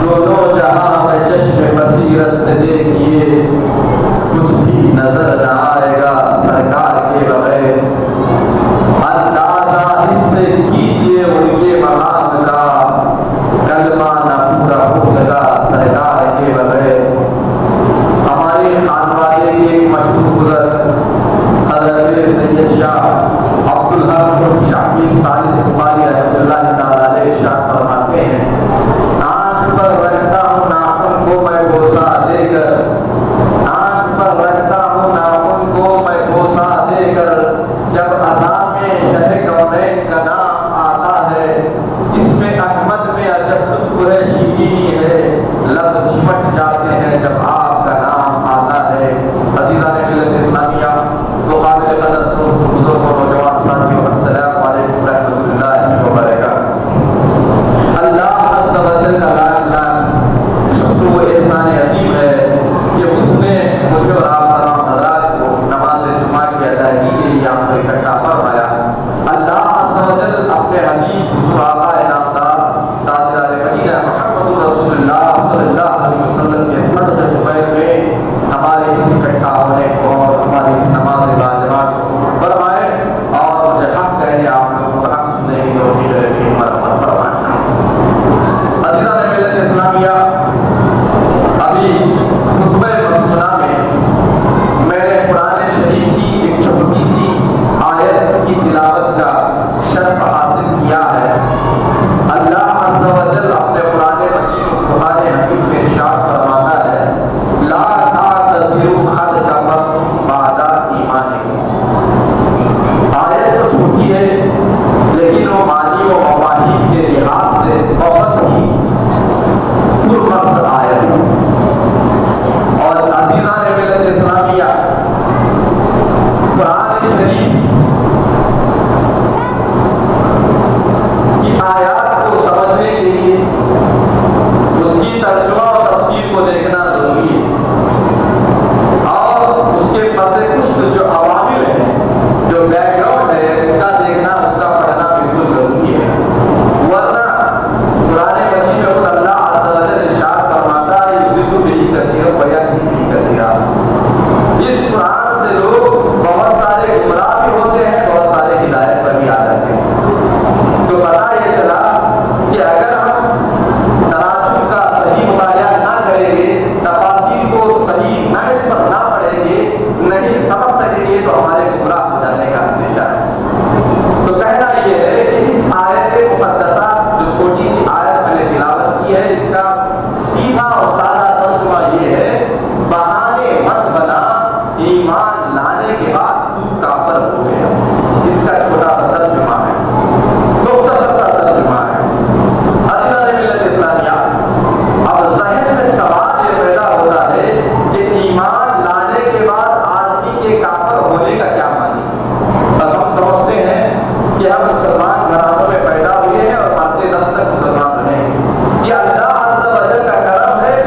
دونوں جہاں میں چشم بصیرت سے دیکھیے کچھ بھی نظر نہ آئے گا سرکار کے بغیر. اندازہ اس سے کیجیے ان کے مقام کا کلمہ نہ پورا ہو سکا سرکار کے بغیر. ہمارے خانوادے کے ایک مشہور بزرگ حضرت سید شاہ عبدالحق شاکر ثالث بخاری رحمۃ اللہ تعالیٰ علیہ ارشاد فرماتے ہیں آنکھ پر رکھتا ہوں ناخن کو میں بوسہ دے کر، آنکھ پر رکھتا ہوں ناخن کو میں بوسہ دے کر، جب اذان میں شہ کونین کا نام آتا ہے اس میں احمد میں عجب لطف ہے شیرینی ہے، لب چمٹ جاتے ہیں جب آپ کا نام آتا ہے. عزیزان ملت اسلامیہ، تو قابل قدر دوست بزرگ و نوجوان ساتھیوں، السلام علیکم رحمۃ اللہ وبرکاتہ. اللہ عز و جل کا لاکھ لاکھ شکر و احسان عظیم ہے کہ اس نے مجھے اور آپ تمام حضرات کو نماز جمعہ کی ادائیگی کے لیے یہاں پر اکٹھا فرمایا. اللہ عز و جل اپنے حبیب حضور آقا نامدار تاجدار مدینہ محمد رسول اللہ صلی اللہ علیہ وسلم کے صدقے طیب میں ہمارے اس اکٹھا ہونے کو اور ہماری اس نماز باجماعت کو قبول فرمائے اور مجھے حق کہنے آپ لوگوں کو حق سننے کی توفیق رکھے مرحمت فرمائے. عزیزان ملت اسلامیہ، ابھی خطبہ مسنونہ میں میں نے قرآن شریف کی ایک چھوٹی سی آیت کی تلاوت کا شرف حاصل کیا ہے. اللہ عز و جل اپنے قرآن مجید قرآن حکیم میں ارشاد فرماتا ہے لا تعتذروا قد کفرتم بعد ایمانکم. آیت تو چھوٹی ہے لیکن وہ معنی و مفاہیم کے لحاظ سے بہت ہی پرمغز آیت ہے. اور عزیزان ملت اسلامیہ، قرآن شریف کی آیات کو سمجھنے کے لیے اس کی ترجمہ اور تفسیر کو دیکھنا ضروری ہے اور اس کے پس کچھ جو عوامل ہیں، جو بیک گراؤنڈ ہے، اس کا دیکھنا، اس کا پڑھنا بالکل ضروری ہے. ورنہ قرآن مجید میں خود اللہ عز و جل ارشاد فرماتا ہے یضل بہ کثیرا ویہدی بہ کثیرا. اس قرآن سے لوگ بہت سارے گمراہ بھی ہوتے ہیں، بہت سارے ہدایت پر بھی آ جاتے ہیں. تو پتہ یہ چلا کہ اگر ہم تراجم کا صحیح مطالعہ نہ کریں گے، تفاسیر کو صحیح نحو پر نہ پڑھیں گے، نہیں سمجھ سکیں گے تو ہمارے گمراہ ہو جانے کا اندیشہ ہے. تو کہنا یہ ہے کہ اس آیت مقدسہ جو چھوٹی سی آیت میں نے تلاوت کی ہے، اس کا سیدھا اور سادہ ترجمہ یہ ہے بہانے مت بنا، ایمان لانے کے بعد تو کافر ہو گیا. اس کا چھوٹا سا ترجمہ ہے، مختصر سا ترجمہ ہے. عزیزان ملت اسلامیہ، اب ذہن میں سوال یہ پیدا ہوتا ہے کہ ایمان لانے کے بعد آدمی کے کافر ہونے کا کیا معنی؟ اب ہم سمجھتے ہیں کہ ہم مسلمان گھرانوں میں پیدا ہوئے ہیں اور مانتے دم تک مسلمان رہیں گے. یہ اللہ عز و جل کا کرم ہے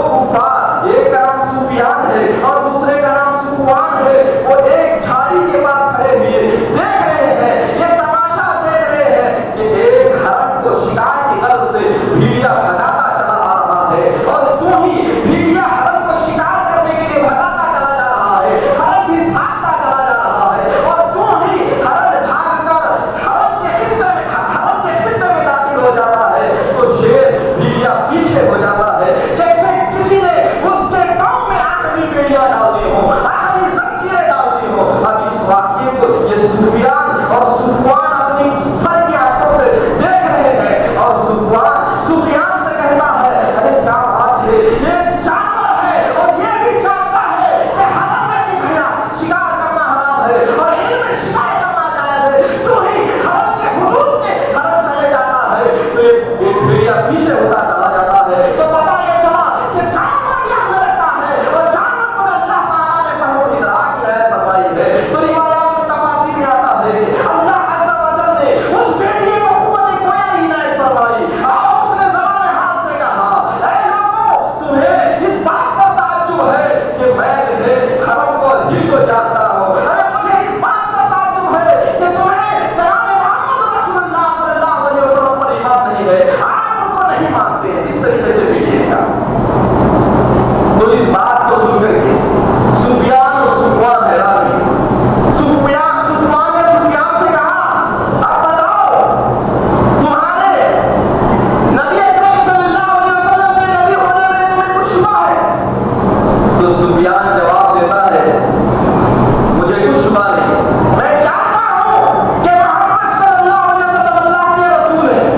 کفار، ایک کا نام سفیان ہے اور دوسرے کا نام صفوان ہے، وہ ایک جھاڑی کے پاس کھڑے ہوئے دیکھ رہے ہیں، یہ تماشا دیکھ رہے ہیں کہ ایک ہرن کو شکار کی غرض سے بھیڑیا بھگاتا چلا آ رہا ہے، اور جو ہی بھیڑیا ہرن کو شکار کرنے کے لیے بھگاتا چلا جا رہا ہے، ہرن بھی بھاگتا چلا جا رہا ہے، اور جو ہی ہرن بھاگ کر ہرن کے خطے میں داخل ہو جاتا ہے تو شیر بھیڑیا پیچھے ہو جاتا ہے، جیسے کسی نے اس کے پاؤں میں آخری بیڑیاں ڈال دی ہوں، آخری زنجیریں ڈال دی ہوں۔ اب اس واقعے کو یہ سفیان اور صفوان اپنی سر کی آنکھوں سے دیکھ رہے ہیں، اور سفیان سے کہتا ہے ارے کیا بات ہے، یہ جانور ہے اور یہ بھی جانتا ہے کہ حرم میں نکلنا شکار کرنا حرام ہے اور علم میں شکار کرنا جائز ہے، جو ہی حرم کے حدود میں حرم چلے جاتا ہے تو ایک بھیڑیا پیچھے ہوتا چلا جاتا ہے، تو پتہ یہ چلا کہ جانور یہاں لگتا ہے اور جانور کو اللہ تعالیٰ نے بہت ادراک کی ہے فرمائی ہے۔ تو روایات میں تفاصیر میں آتا ہے کہ اللہ عز و جل نے اس بیٹی کو قوت گویا عنایت فرمائی اور اس نے زبان حال سے کہا اے لوگوں تمہیں اس بات کا تعجب ہے کہ میں حرم کو دل کو جانتا ہوں، ارے مجھے اس بات کا تعجب ہے کہ تمہیں جناب محمد رسول اللہ صلی اللہ علیہ وسلم پر ایمان نہیں ہے، آپ ان کو نہیں مانتے ہیں۔ اس طریقے سے بیٹی کا تو اس بات کو سن کر کے سفیان اور صفوان حیران ہوئے۔ صفوان نے سفیان سے کہا اب بتاؤ تمہارے نبی اکرم صلی اللہ علیہ وسلم کے نبی ہونے میں تمہیں کچھ شبہ ہے؟ تو سفیان جواب دیتا ہے مجھے کچھ شبہ نہیں، میں جانتا ہوں کہ محمد صلی اللہ علیہ وسلم اللہ کے رسول ہیں۔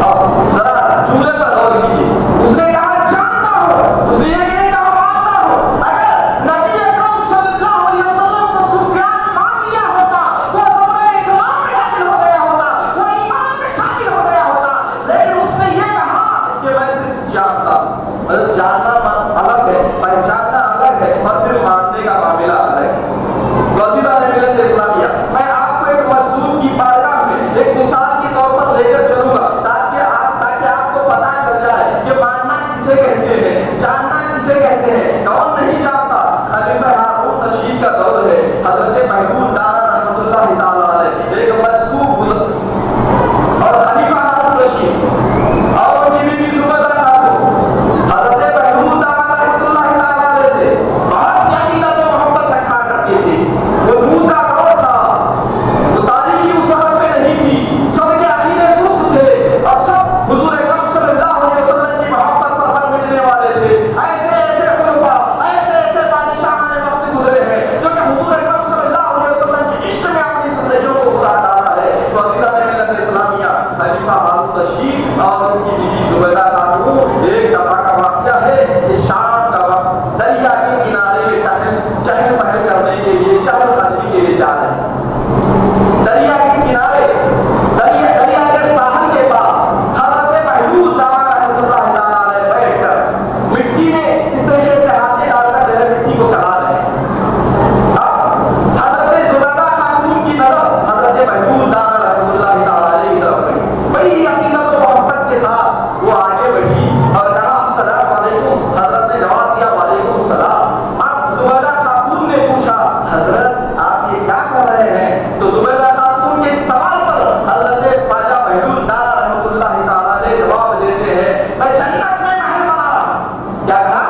اب ذرا چولہے پر غور کیجیے، اس نے کہا جانتا ہوں، اس نے یہ نہیں کہا مانتا ہوں۔ اگر نبی اکرم صلی اللہ علیہ وسلم کو سفیان مان لیا ہوتا وہ زمرہ اسلام میں داخل ہو گیا ہوتا، وہ ایمان میں شامل ہو گیا ہوتا، لیکن اس نے یہ کہا کہ میں صرف جانتا ہوں۔ جاننا الگ ہے، پہچاننا الگ ہے اور پھر ماننے کا معاملہ الگ ہے۔ وزیرہ ملت اسلامیہ میں آپ کو ایک موضوع کی بارگاہ میں ایک مثال کے طور پر لے کر چلوں گا تاکہ آپ کو پتہ چل جائے کہ ماننا کسے کہتے ہیں، جاننا کسے کہتے ہیں۔ کون نہیں جانتا؟ خلیفہ ہارون رشید کا دور ہے، حضرت محمود دانا رحمۃ اللہ تعالیٰ علیہ ایک منسوب گزر اور خلیفہ ہارون رشید اور ان کی بیوی زبیدہ خاتون حضرت محمود دانا رحمۃ اللہ تعالیٰ علیہ سے بہت یقینت و محبت رکھا کرتی تھی۔ وہ دور کا دور تھا، وہ تاریخی اس وقت میں نہیں تھی، سب کے عقیدے درست تھے اور سب حضور اکرم صلی اللہ علیہ وسلم کی محبت پر بل ملنے والے تھے۔ ایسے خلفاء ایسے بادشاہان وقت گزرے ہیں جو کہ حضور اکرم صلی اللہ علیہ وسلم کے عشق میں اپنی زندگیوں کو گزار ڈالا ہے۔ تو عزیزان ملت اسلامیہ خلیفہ ہارون رشید اور ان کی بیوی زبیدہ خاتون ایک دفعہ کا واقعہ ہے کہ شام کا وقت دریا کے کنارے چہل پہل کرنے کے لیے چہل قدمی کے لیے جا رہے ہیں۔ دریا کے کنارے دریا کے ساحل کے پاس حضرت محمود دانا رحمۃ اللہ تعالیٰ علیہ بیٹھ کر مٹی میں اس طریقے سے ہاتھیں ڈال کر جو ہے مٹی کو کرا رہے ہیں۔ اب حضرت زبیدہ خاتون کی نظر حضرت محمود دانا رحمۃ اللہ تعالیٰ علیہ کی طرف گئی، بڑی یقینت و محبت کے ساتھ وہ آگے بڑھی اور کہا السلام علیکم۔ حضرت نے جواب دیا وعلیکم السلام۔ اب زبیدہ خاتون نے پوچھا حضرت آپ یہ کیا کر رہے ہیں؟ تو زبیدہ خاتون کے اس سوال پر حضرت خواجہ محمود دانا رحمۃ اللہ تعالیٰ علیہ جواب دیتے ہیں میں جنت میں محل بنا رہا ہوں۔ کیا کہا؟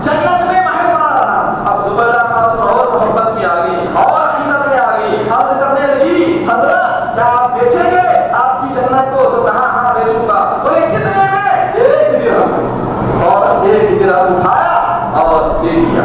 جنت میں محل بنا رہا ہوں۔ اب زبیدہ خاتون اور محبت میں آ گئی اور عقیدت میں آ گئی، حضرت کرنے لگی حضرت کیا آپ بیچیں گے آپ کی جنت کو؟ تو کہا ہاں بیچوں گا۔ بولے کتنے میں؟ 1 درہم۔ اور 1 درہم اٹھایا اور دے دیا۔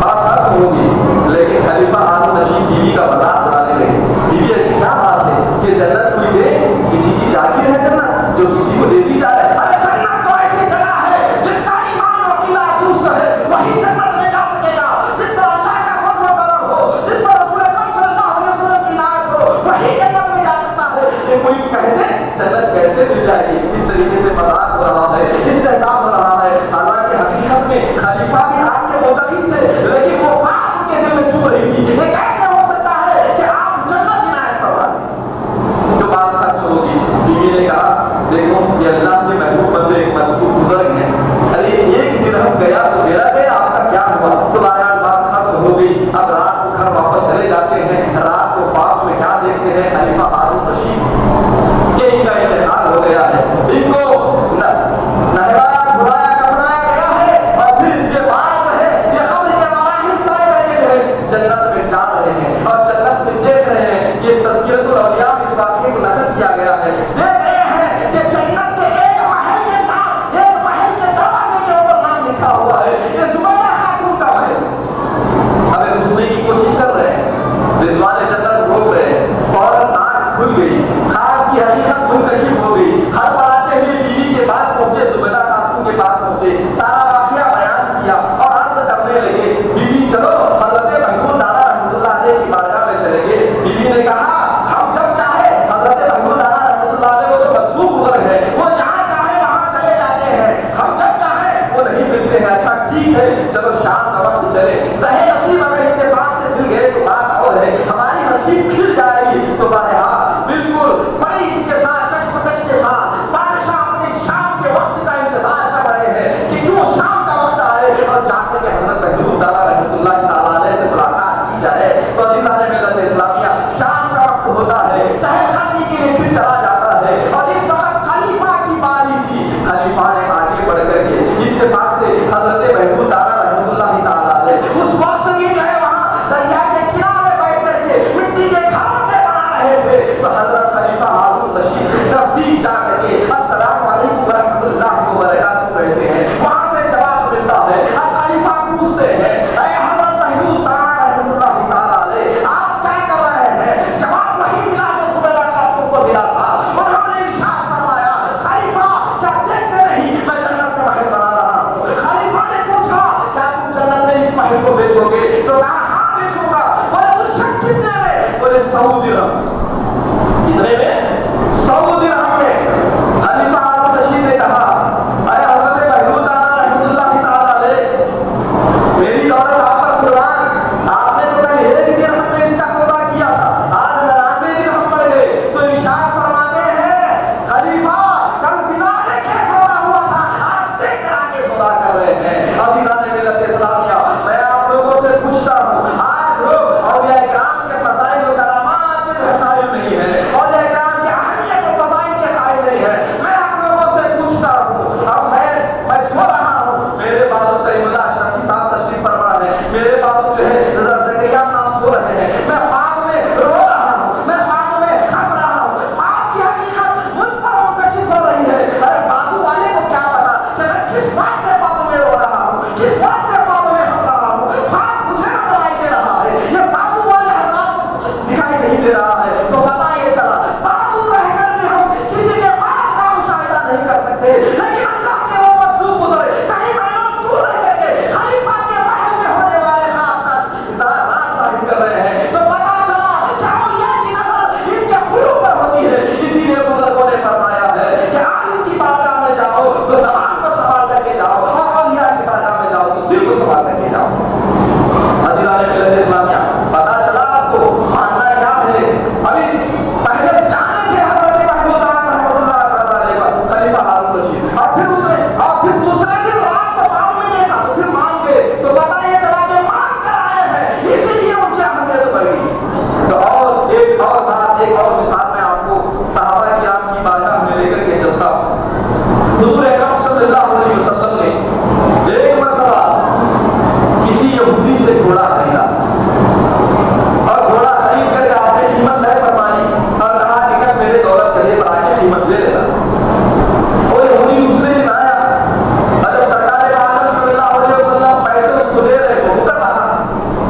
بات ختم ہوگی، لیکن خلیفہ ہارون رشید بیوی کا مذاق اڑانے لگے۔ بیوی ایسی کیا بات ہے کہ جنت کوئی دے؟ کسی کی جاگیر ہے جنت جو کسی کو دے دی جائے؟ ارے جنت تو ایسی جگہ ہے جس کا ایمان و عقیدہ درست ہے وہی جنت میں جا سکے گا، جس پر اللہ کا فضل و کرم ہو، جس پر رسول اکرم صلی اللہ علیہ وسلم کی عنایت ہو، وہی جنت میں جا سکتا ہے۔ یہ کوئی کہتے جنت کیسے مل جائے گی؟ اس طریقے سے مذاق ہو رہا ہے، استہزاء ہو رہا ہے، حالانکہ حقیقت میں خلیفہ بھی آپ کے متقی تھے لیکن وہ بات ان کے دل میں چھو رہی تھی۔ یہ کیسے ہو سکتا ہے کہ آپ جنت عنایت فرما دیں؟ جو بات ختم ہوگی بیوی نے کہا دیکھو یہ اللہ کے ٹھیک ہے چلو شام کا وقت چلے، ظاہر نصیب اگر اتفاق سے مل گئے تو بات اور ہے، ہماری نصیب کھل جائے گی تو بہرحال بالکل بڑی اس کے ساتھ کشمکش کے ساتھ بادشاہ اپنی شام کے وقت کا انتظار کر رہے ہیں کہ کیوں شام کا وقت آئے اور جاتے کہ حضرت محمود تعالیٰ رحمۃ اللہ تعالیٰ علیہ سے ملاقات کی جائے۔ تو عزیزان ملت اسلامیہ شام کا وقت ہوتا ہے، چاہے کھانے کے لیے پھر چلا جاتا ہے، اور اس وقت خلیفہ کی باری تھی، خلیفہ نے آگے بڑھ کر کے اتفاق سے حضرت محمود تعالیٰ رحمۃ اللہ تعالیٰ علیہ اس وقت بھی جو ہے وہاں دریا کے کنارے بیٹھ کر کے مٹی کے گھروں میں بنا رہے تھے، تو حضرت خلیفہ ہارون رشید نزدیک جا کر کے السلام علیکم ورحمۃ اللہ وبرکاتہ کہتے ہیں، وہاں سے جواب ملتا ہے، خلیفہ پوچھتے ہیں اے حضرت محمود تعالیٰ رحمۃ اللہ تعالیٰ علیہ آپ کیا کر رہے ہیں؟ جواب وہی ملا جو صبح آپ کو ملا تھا، اور ہم نے ارشاد فرمایا خلیفہ کیا دیکھتے نہیں میں جنت کا محل بنا رہا ہوں؟ خلیفہ نے پوچھا کیا تم جنت میں اس محل کو بیچو گے؟ تو کہا ہاں بیچوں گا۔ بولے اس شخص کتنے میں؟ بولے 100 درہم۔ کتنے میں؟ 100 درہم میں۔ خلیفہ ہارون رشید نے کہا اے حضرت محمود تعالیٰ رحمۃ اللہ تعالیٰ علیہ میری دولت آپ پر قربان، آپ نے تو پہلے 1 درہم میں اس کا سودا کیا تھا، آج 99 درہم پڑ گئے۔ تو ارشاد فرماتے ہیں خلیفہ کل بنا کے سودا ہوا تھا، آج دیکھ کر آگے سودا کر رہے ہیں۔ عزیزان ملت اسلامیہ میں آپ لوگوں سے پوچھتا ہوں، آج لوگ اولیاء کرام کے فضائل و کرامات کے قائل نہیں ہے، اولیاء کرام کی اہمیت و فضائل کے قائل نہیں ہے۔ میں آپ لوگوں سے پوچھتا ہوں، اب میں سو رہا ہوں، میرے بازو کریم اللہ شفیع صاحب تشریف فرما ہے، میرے بازو جو ہے نظر زکریا صاحب سو رہے ہیں، میں خواب میں رو رہا ہوں، میں خواب میں ہنس رہا ہوں، خواب کی حقیقت مجھ پر منکشف ہو رہی ہے۔ ارے بازو والے کو کیا پتا کہ میں کس واسطے بازو میں رو رہا ہوں، کس واسطے بازو میں ہنس رہا ہوں؟ خواب مجھے دکھائی دے رہا ہے، یہ بازو والے حضرات کو دکھائی نہیں دے رہا ہے، تو پتا یہ چلا بازو رہ کر بھی ہم کسی کے خواب کا مشاہدہ نہیں کر سکتے، لیکن اللہ کے وہ مخلوق گزرے کہیں معلوم دور رہ کر کے خلیفہ کے محل میں ہونے والے خواب کا انتظار ظاہر کر رہے ہیں، تو پتا چلا کہ اولیاء کی نظر ان کے قلوب پر ہوتی ہے۔ اسی لیے بزرگوں نے فرمایا ہے کہ عالم کی بارگاہ میں جاؤ تو زبان کو سنبھال کر کے جاؤ، اور اولیاء کی بارگاہ میں جاؤ تو دل کو سنبھال کر کے جاؤ۔ عزیزان ملت اسلامیہ پتا چلا آپ کو ماننا کیا ہے؟ ابھی پہلے جانے تھے حضرت محمود رحمۃ اللہ تعالیٰ علیہ خلیفہ ہارون رشید، اور پھر دوسرے دن رات کو پاؤں میں دیکھا تو پھر مان گئے، تو پتا یہ چلا کہ مان کر آئے ہیں، اسی لیے ان کی اہمیت بڑھ گئی۔ تو اور ایک اور بات، ایک اور مثال میں آپ کو صحابہ کرام کی بارگاہ میں لے کر کے چلتا ہوں۔ حضور اکرم صلی اللہ علیہ وسلم نے ایک مرتبہ کسی یہودی سے گھوڑا خریدا، اور گھوڑا خرید کر کے آپ نے قیمت طے فرمائی اور کہا کہ کل میرے دولت گھڑے پر آ کے قیمت لے لینا۔ اور یہودی دوسرے دن آیا، اور جب سرکار عالم صلی اللہ علیہ وسلم پیسے اس کو دے رہے تو وہ کر رہا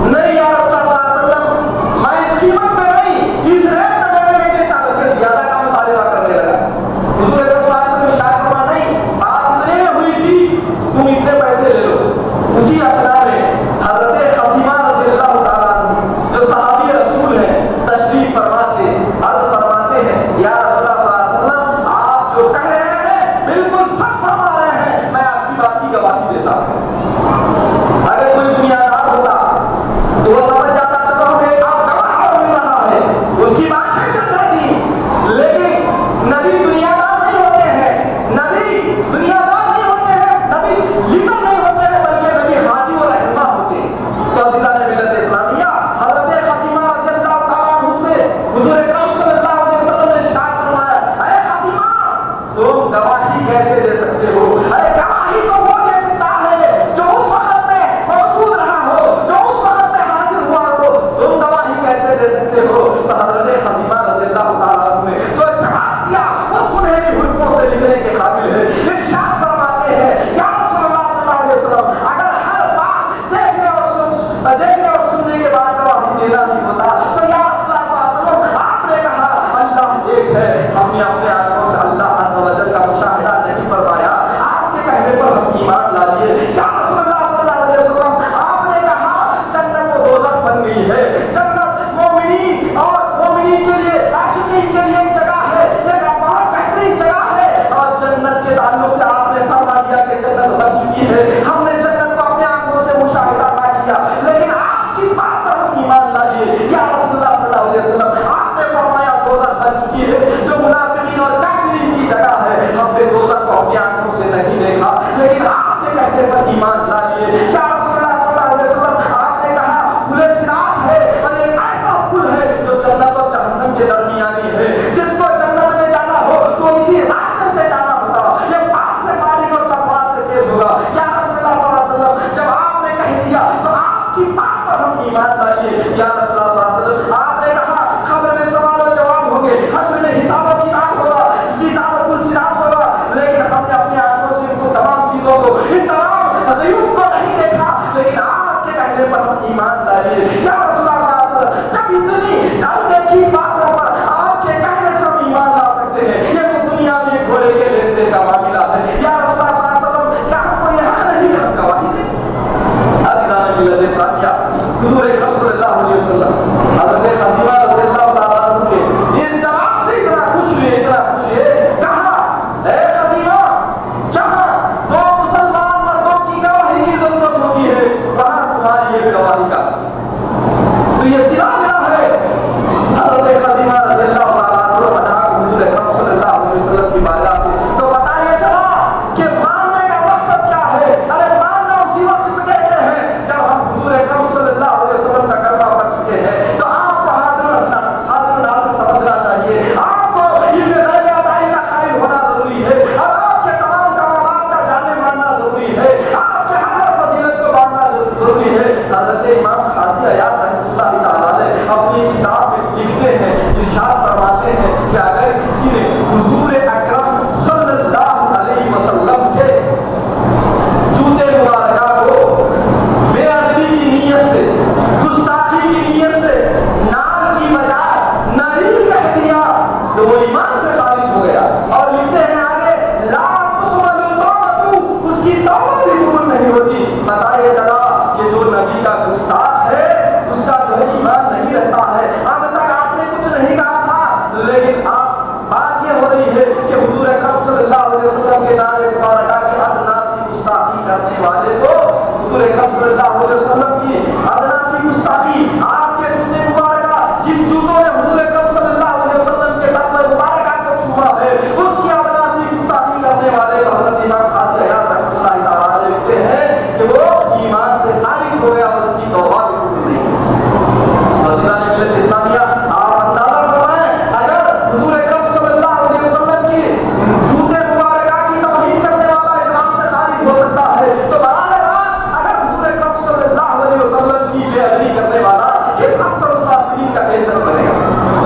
نہیں یا رسول اللہ صلی اللہ علیہ وسلم میں اس قیمت پہ نہیں، اس ریٹ پہ میں نے بیچا، بلکہ زیادہ کا مطالبہ کرنے لگا۔ حضور اکرم صلی اللہ علیہ وسلم شاید فرما نہیں بات نہیں ہوئی تھی، تم اتنے پیسے لے لو۔ اسی اثنا میں حضرت خفیمہ رضی اللہ تعالیٰ عنہ جو صحابی رسول ہیں تشریف فرماتے عرض فرماتے ہیں یا رسول اللہ صلی اللہ علیہ وسلم آپ جو کہہ رہے ہیں بالکل سچ فرما رہے ہیں، میں آپ کی بات کی گواہی دیتا ہوں۔ اگر کوئی دنیا دار ہوتا تو وہ سمجھ جاتا چلو کہ آپ گواہ ہو رہا ہے، اس کی بات صحیح چل رہی تھی، لیکن نبی دنیا دار نہیں ہوتے ہیں، نبی دنیا دار نہیں ہوتے ہیں، نبی لیڈر نہیں ہوتے ہیں، بلکہ نبی ہادی و رہنما ہوتے ہیں۔ تو عزیزان ملت اسلامیہ حضرت خفیمہ رضی اللہ تعالیٰ عنہ سے حضور اکرم صلی اللہ علیہ وسلم نے ارشاد فرمایا اے خفیمہ تم گواہی کیسے دے سکتے ہو؟ ارے گواہی تو وہ دے سکتا ہے جو اس وقت میں موجود رہا ہو، جو اس وقت میں حاضر ہوا ہو، تم گواہی کیسے دے سکتے ہو؟ تو حضرت خفیمہ رضی اللہ تعالیٰ عنہ نے جو جواب دیا وہ سنہری حروفوں سے لکھنے کے قابل ہے۔ ارشاد فرماتے ہیں یا رسول اللہ صلی اللہ علیہ وسلم اگر ہر بات دیکھنے اور سننے کے بعد گواہی دینا نہیں ہوتا تو یا رسول اللہ صلی اللہ علیہ وسلم آپ نے کہا اللہ ایک ہے، ہم نے اپنے آنکھوں سے اللہ عز و جل کا مشاہدہ نہیں فرمایا، آپ کے کہنے پر ہم ایمان لا لیے۔ یا رسول اللہ صلی اللہ علیہ وسلم آپ نے کہا جنت و دوزخ بن گئی ہے، جنت مومنین اور مومنین کے لیے عاشقین کے لیے ایک جگہ ہے، ایک بہت بہترین جگہ ہے، اور جنت کے تعلق سے آپ نے فرما دیا کہ جنت بن چکی ہے۔ ہم نے جنت کو اپنے ایمان لائیے. یا رسول اللہ صلی اللہ علیہ وسلم آپ نے کہا پل صراط ہے اور ایک ایسا پل ہے جو جنت اور جہنم کے درمیانی ہے. جس کو جنت میں جانا ہو تو اسی راستے سے جانا ہوگا. یہ پاک سے بالغ اور تقویٰ سے تیز ہوگا. یا رسول اللہ صلی اللہ علیہ وسلم جب آپ نے کہہ دیا تو آپ کی بات پر ہم ایمان لائیے. یا رسول اللہ صلی اللہ علیہ وسلم آپ نے کہا قبر میں سوال و جواب ہوں گے, حشر میں حساب و کتاب ہوگا, کتاب و صراط ہوگا, لیکن ہم نے اپنی آنکھوں سے ان کو تمام چیزوں کو, ان تمام غیوب کو نہیں دیکھا, لیکن آپ کے کہنے پر ہم ایمان لائیے. یا رسول اللہ صلی اللہ علیہ وسلم جب اتنی اندیکھی باتوں پر آپ کے کہنے سے ہم ایمان لا سکتے ہیں, یہ تو دنیا میں گھوڑے کے لین دین کا معاملہ ہے. یا رسول اللہ صلی اللہ علیہ وسلم کیا ہم کو یہاں نہیں ہم گواہی دیں؟ حضور اکرم صلی اللہ علیہ وسلم حضرت خدیجہ رضی اللہ تعالیٰ عنہ کے ان جواب سے اتنا خوش ہوئے, کہا اے خدیجہ جہاں دو مسلمان مردوں کی گواہی کی ضرورت ہوتی ہے وہاں تمہاری ایک گواہی کا تو یہ سلا ملا ہے. حضرت خدیجہ رضی اللہ تعالیٰ عنہ بنا حضور اکرم صلی اللہ علیہ وسلم کی بارگاہ سے تو بتائیے چلا کہ ماننے کا مقصد کیا ہے. ارے ماننا اسی وقت میں کہتے ہیں جب ہم حضور اکرم صلی اللہ علیہ وسلم کا کلمہ پڑھ چکے ہیں. تو آپ کو حاضر سمجھنا چاہیے, آپ کو علم غیب عطائی کا قائل ہونا ضروری ہے, اور آپ کے تمام کمالات کا جانے ماننا ضروری ہے, آپ کے ہر فضیلت کو ماننا ضروری ہے. حضرت امام قاضی عیاض رحمۃ اللہ تعالیٰ علیہ اپنی کتاب میں لکھتے ہیں, ارشاد فرماتے ہیں کہ اگر کسی نے حضور اکرم صلی اللہ علیہ وسلم کے جوتے مبارکہ کو بے ادبی کی نیت سے, گستاخی کی نیت سے نار کی بجائے نری کہہ دیا تو وہ ایمان سے خارج ہو گیا. اور لکھتے ہیں آگے لا تقبل توبۃ, اس کی توبہ بھی قبول نہیں ہوتی. بتائیے چلا یہ جو نبی کا گستاخ ہے اس کا جو ہے ایمان نہیں رہتا ہے. اب تک آپ نے کچھ نہیں کہا تھا, لیکن آپ بات یہ ہو رہی ہے کہ حضور اکرم صلی اللہ علیہ وسلم کے نام مبارکہ کی ادنا سی گستاخی کرنے والے کو حضور اکرم صلی اللہ علیہ وسلم کی ادنا سی گستاخی, آپ کے جوتے مبارکہ جن جوتوں نے حضور اکرم صلی اللہ علیہ وسلم کے قدم مبارکہ کو چھوا ہے اس کی ادنا سی گستاخی کرنے والے کو حضرت امام قاضی عیاض رحمۃ اللہ تعالیٰ علیہ لکھتے ہیں کہ وہ ایمان سے خارج ہو گیا اور اس کی توبہ بھی قبول نہیں. وزیران ملت اسلامیہ آپ اندازہ فرمائیں اگر حضور اکرم صلی اللہ علیہ وسلم کی جوتے مبارکہ کی توہین کرنے والا اسلام سے خارج ہو سکتا ہے تو براہ راست اگر حضور اکرم صلی اللہ علیہ وسلم کی بے ادبی کرنے والا اس اکثر الصابرین کا کیندر بنے گا.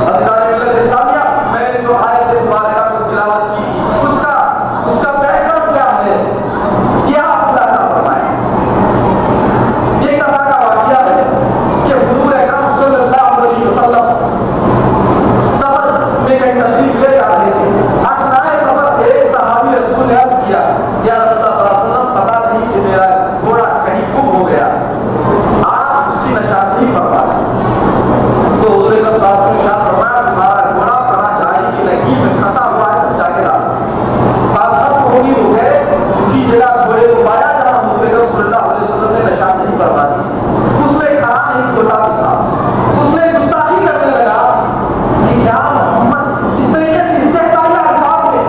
وزیران ملت اسلامیہ میں نے جو آیت مبارکہ کو تلاوت کی اس کا بیک گراؤنڈ کیا ہے یہ آپ اندازہ فرمائیں. ایک دفعہ کا واقعہ ہے کہ حضور اکرم صلی اللہ علیہ وسلم سفر میں کہیں تشریف لے جا رہے تھے. اثناء سفر ایک صحابی رسول نے عرض کیا یا رسول اللہ صلی اللہ علیہ وسلم پتا نہیں کہ میرا گھوڑا کہیں گم ہو گیا, آپ اس کی نشاندہی فرما دیں. تو حضور اکرم صلی اللہ علیہ وسلم نے ارشاد فرمایا تمہارا گھوڑا فلاں جاری کی لکیر میں پھنسا ہوا ہے, جا کے لا. بات ختم ہوگی ہو گئے اسی جگہ گھوڑے کو پایا جہاں حضور اکرم صلی اللہ علیہ وسلم نے نشاندہی فرما دی. اس نے کھڑا نہیں کھوٹا تھا, اس نے گستاخی کرنے لگا کہ کیا محمد اس طریقے سے استحقاقیہ الفاظ میں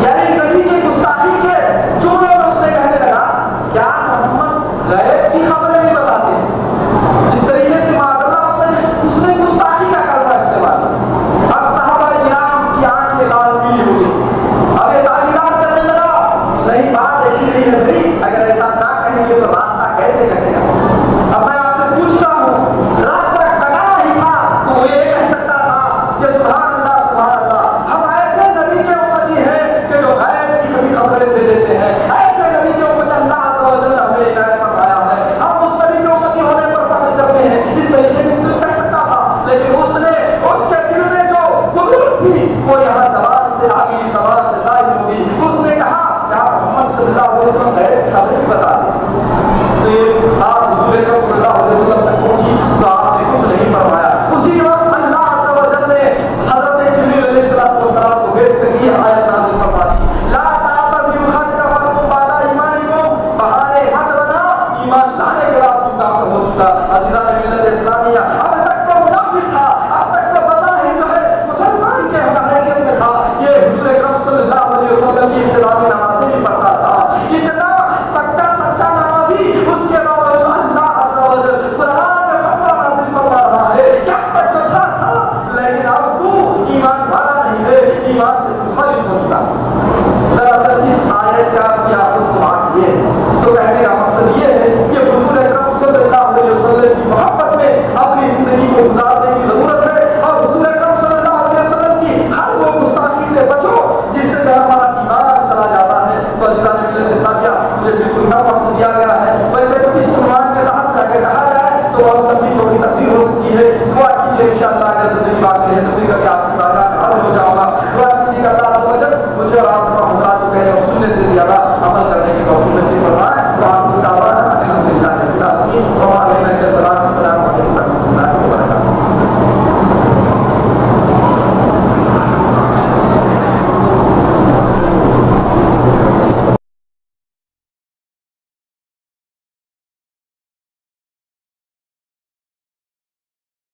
یعنی نبی کی گستاخی کے جملوں میں اس سے کہنے لگا کیا محمد غیب کی خبریں بھی بتاتے ہیں. اس طریقے سے معاذ اس نے گستاخی کا کلمہ استعمال کیا. اب صحابہ کرام کی آنکھیں لال پیلی ہو گئی. اب یہ تعلیمات کرنے لگا نہیں بات ایسی نہیں ہے بھائی, اگر ایسا نہ کہیں گے تو راستہ کیسے کہے گا. اب میں آپ سے پوچھتا ہوں راستہ کٹا ہی تھا تو وہ یہ کہہ سکتا تھا کہ سبحان اللہ ہم ایسے نبی کے امتی ہیں کہ جو غیب کی کبھی خبریں دے دیتے ہیں, ایسے نبی کے امت اللہ عز و جل ہمیں ہدایت فرمایا ہے, ہم اس نبی کے امتی ہونے پر فخر کرتے ہیں. اس طریقے سے صرف کہہ سکتا تھا, لیکن اس نے اس کے دل میں جو قبول تھی وہ یہاں زبان سے آگے زبان سے ظاہر ہوگی. اس نے کہا کیا محمد صلی اللہ علیہ وسلم غیب کی خبریں بتا دیں. آپ حضور اکرم صلی اللہ علیہ وسلم تک پہنچی تو آپ نے کچھ نہیں فرمایا. اسی وقت اللہ عز و جل نے حضرت جبریل علیہ السلام کو بھیج کر یہ آیت نازل فرما دی لا تعتذروا قد کفرتم بعد ایمانکم, بہانے حق بنا ایمان لانے کے بعد تم کافر ہو چکا. عزیزان ملت اسلامیہ اب تک تو منافق تھا, اب تک تو بظاہر جو ہے مسلمان کے حیثیت میں تھا. یہ حضور اکرم صلی اللہ علیہ وسلم کی ابتدائی نمازیں بھی پڑھتا تھا, اتنا پکا سچا نماز چھوٹا وقت دیا گیا ہے، ویسے تو اس عنوان کے تحت سے اگر کہا جائے تو بہت لمبی چھوٹی تقریر ہو سکتی ہے. دعا کیجیے انشاءاللہ اگر زندگی باقی ہے تو کبھی